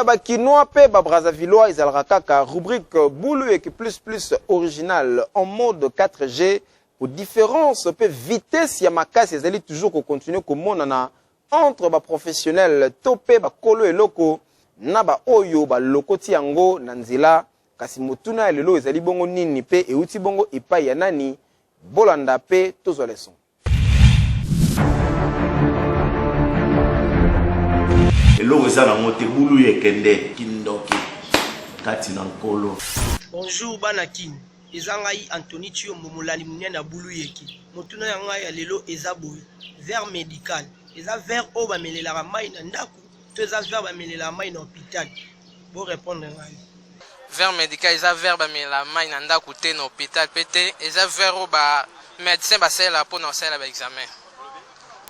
ba Kinois pe ba Brazzavillois ezalaka kaka rubrique boulou et plus original en mode 4G pour différence pe vitesse ya makasi ezali toujours ko continuer ko monana entre ba professionnels topé ba kolo eloko na ba oyo ba lokoti yango na nzela kasi motuna lelo ezali bongo nini pe euti bongo ipai ya nani bolanda pe tozo leson. Bonjour Banakin, ezangai Anthony Chiombo molali munene bulu yeki. Motuna yanga ya lelo ezaboy, vers médical. Eza vers o ba melela mai na ndaku, to eza vers ba melela mai na hôpital. Bo répondre ngai. Vers médical eza vers ba melela mai na ndaku te na hôpital pété, eza vers o ba médecin ba sala pour na sala ba examen.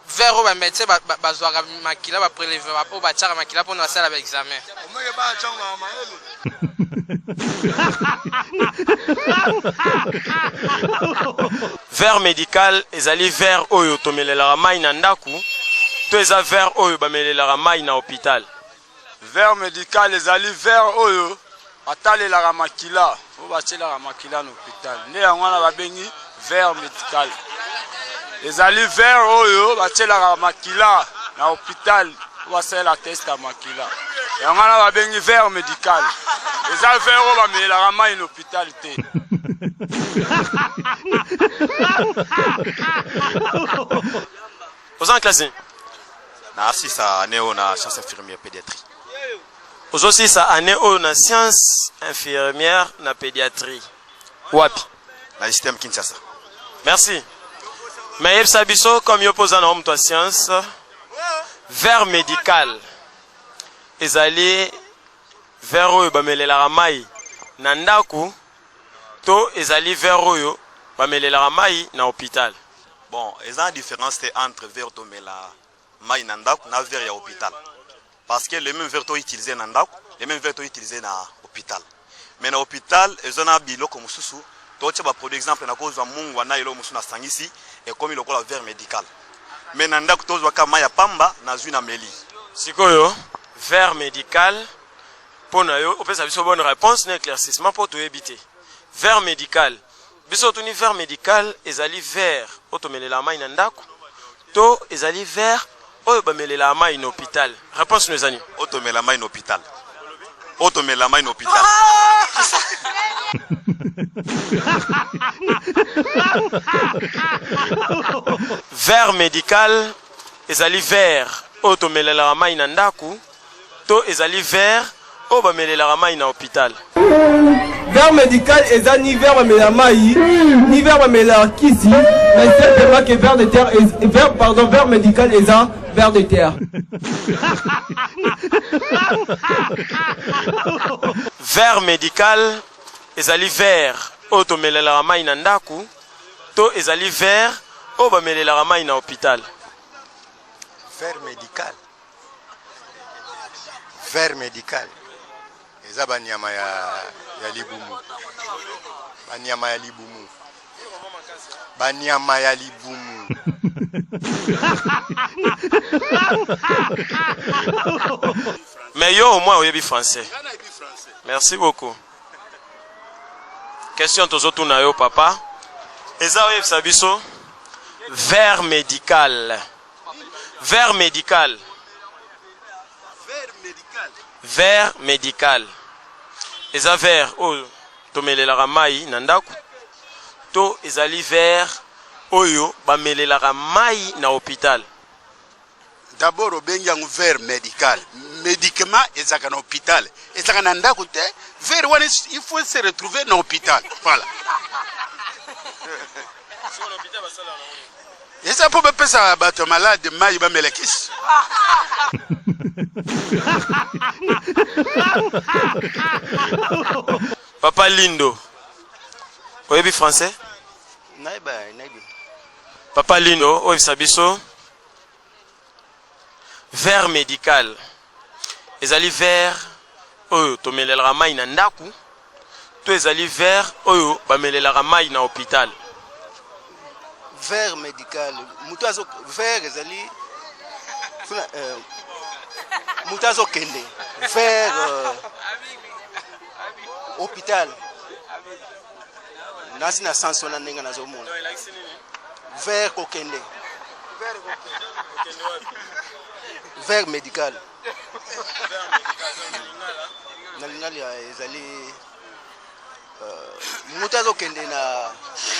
Vers au médecin bazwaka makila ba prélever ba ba tchaka makila pour na sala ba examen. Vers médical ezali vers oyo tomelela mai na ndaku to eza vers oyo bamelela mai na hôpital. Vers médical ezali vers oyo atalela makila o batela makila na hôpital. Ne yango na babengi vers médical. Ezali vers oyo batela makila na hôpital o basela test ya makila. Yango na babengi vers médical. Ezali vers oyo bamelela mai na hôpital te. Aux en classe. Na assisa année na sciences infirmière pédiatrie. Aujourd'hui ça année na sciences infirmière na pédiatrie. Wapi? Na système Kinshasa. Merci. Mais il s'abisso comme yo posa na homme toi science vers médical. Ezali vers oyo bamelela mai na ndaku to ezali vers oyo bamelela mai na hôpital. Bon, il y a une différence entre vers tomela mai na ndaku na vers ya hôpital. Parce que les mêmes vers utilisés na ndaku, les mêmes vers utilisés na hôpital. Mais na hôpital, ils ont biloko mususu, to tcha ba pour exemple na kozwa mungu na ilo musu na sangisi et comme il okola vers médical. Mais na ndaku tozwa ka mai ya pamba na zwi na meli. Sikoyo vers médical pour na yo opesa biso bonne réponse na éclaircissement pour to éviter. Vers médical biso tuni vers médical ezali vers otomelela mai na ndaku to ezali vers oyo bamelela mai na hôpital. Réponse nous ani otomela mai na hôpital. Otomela mai na hôpital. Vers médical ezali vers otomelela mai na ndaku to ezali vers oyo bamelela mai na hôpital. Vers médical eza ni vers bamela mai ni vers bamela kisi mais simplement que vers de terre vers médical eza vers de terre. Vers médical ezali vers oyo tomelela mai na ndaku to ezali vers oyo bamelela mai na hôpital. Vers médical. Vers médical. Eza banyama ya libumu. Banyama ya libumu. Banyama ya libumu. Mais yo au moins oyebi français. Merci beaucoup. Question tozotu na yo papa. Eza oyebi sabiso vers médical. Vers médical. Vers médical. Eza vers oyo tomelelaka mai na ndaku to ezali vers oyo bamelelaka mai na hôpital. D'abord obengi yango vers médical. Médicament ezaka na hôpital. Ezaka na ndaku te. Vers wana il faut se retrouver na hôpital. Voilà. Eza po bapesa bato malade mai bamelekisi. Papa Lindo. Oyebi français? Naiba. Papa Lindo, oyebi sabiso vers médical. Ezali vers oyo tomelelaka mai na ndaku to ezali vers oyo bamelelaka mai na hôpital. Vers médical. Mutu azo vers ezali Moutazo Kende vers hôpital. Nasi na sanso na nenga na zomona. Vers Kokende. Vers médical. Nalingali ezali Moutazo Kende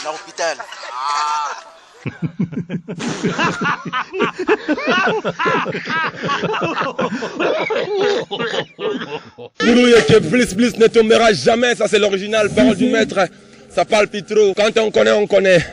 na hôpital. Boulou que plus ne tombera jamais, ça c'est l'original, parole du maître, ça parle plus trop. Quand on connaît, on connaît.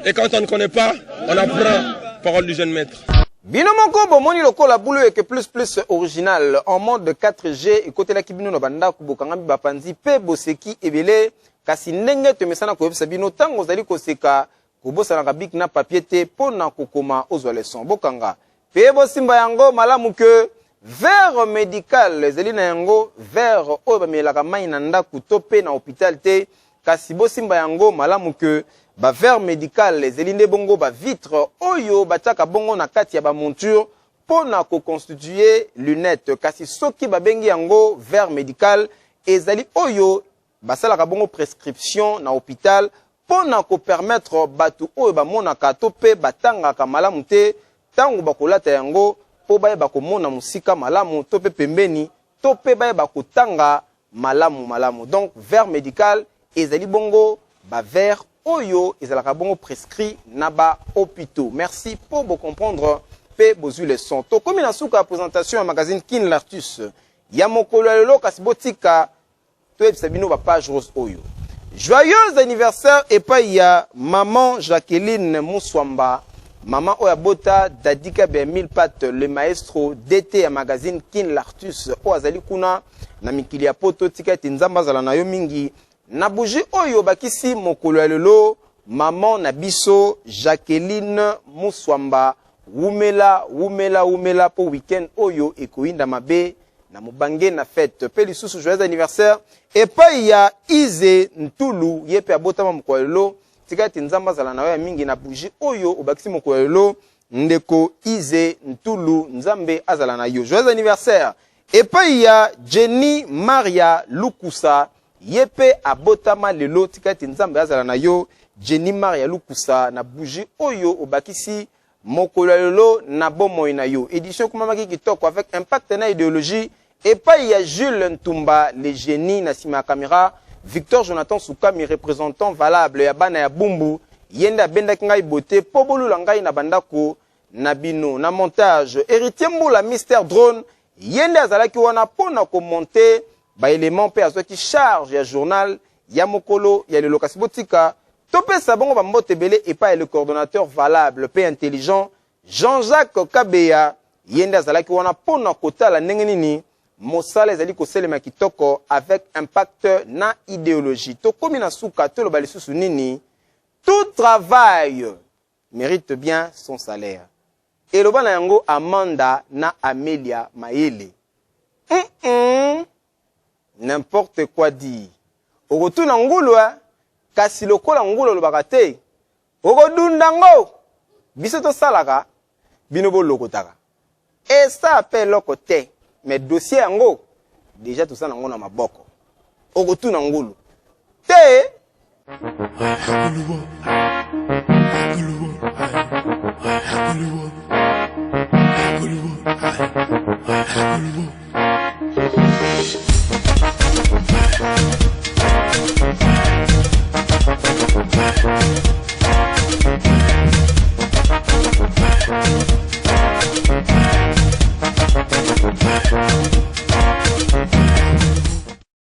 Et quand on ne connaît pas, on apprend, parole du jeune maître. Binomoko bomoni lokola bulu eke plus original en mode 4G et côté la kibino na banda kubokanga bapanzi pe boseki ebele kasi ndenge temesana ko yebisa bino tango zali koseka kobosa na bik na papier te pona kokoma ozwa leçon bokanga pe bosimba yango malamu ke vers médical zeli na yango vers oyo bamelaka mai na ndaku to pe na hôpital te kasi bosimba yango malamu ke ba verre médical ezeli nde bongo ba vitre oyo bataka bongo na kati ya ba monture pona ko constituer lunette kasi soki babengi yango verre médical ezali oyo basalaka bongo prescription na hôpital pona ko permettre batu oyo bamonaka to pe batangaka malamu te tango bakolata yango po bayeba komona musika malamu to pe pembeni to pe bayeba kotanga malamu donc verre médical ezali bongo ba verre oyo ezalaka bongo prescrit na ba hôpitaux. Merci pour vous comprendre pe bozu le son. To komi na suka présentation ya magazine Kin Lartus. Ya mokolo lelo kasi botika to ebisa bino ba page rose oyo. Joyeux anniversaire epai ya maman Jacqueline Muswamba. Maman oya bota dadika be 1000 pattes le maestro d'été ya magazine Kin Lartus o azali kuna na mikili ya poto tika tinzamba zala na yo mingi. Na bougie oyo bakisi mokolo lelo maman na biso Jacqueline Muswamba wumela po weekend oyo ekoinda mabe na mubange na fête pe lisusu joyeux anniversaire epai ya Ize Ntulu yepe abotama mokolo lelo tikati nzamba zala na ya mingi na bougie oyo obakisi mokolo lelo ndeko Ize Ntulu nzambe azala na yo joyeux anniversaire epai ya Jenny Maria Lukusa yepe abotama lelo tikati nzambe azala na yo Jenny Maria Lukusa na bougie oyo obakisi mokolo lelo na bomoi na yo édition kumamaki kitoko avec impact na idéologie epai ya Jules Ntumba le génie na sima caméra Victor Jonathan Soukami représentant valable ya bana ya Bumbu yende abendaki ngai bote po bolula ngai na bandako na bino na montage héritier mbula Mister Drone yende azalaki wana pona ko monter ba élément pe azwaki charge ya journal ya mokolo ya lelo kasi botika to pe sabongo ba mbote belé epai le coordonnateur valable pe intelligent Jean-Jacques Kabeya yende azalaki wana pona kotala ndenge nini mosala ezali koselema kitoko avec impact na idéologie to komi na suka to lo balisusu nini tout travail mérite bien son salaire et lo bana yango Amanda na Amelia Maele n'importe quoi dire okotuna ngulu kasi lokola ngulu lobaka te okodundango biso to salaka bino bolokotaka et ça appelle lokote mais dossier yango déjà tout ça nango na maboko okotuna ngulu te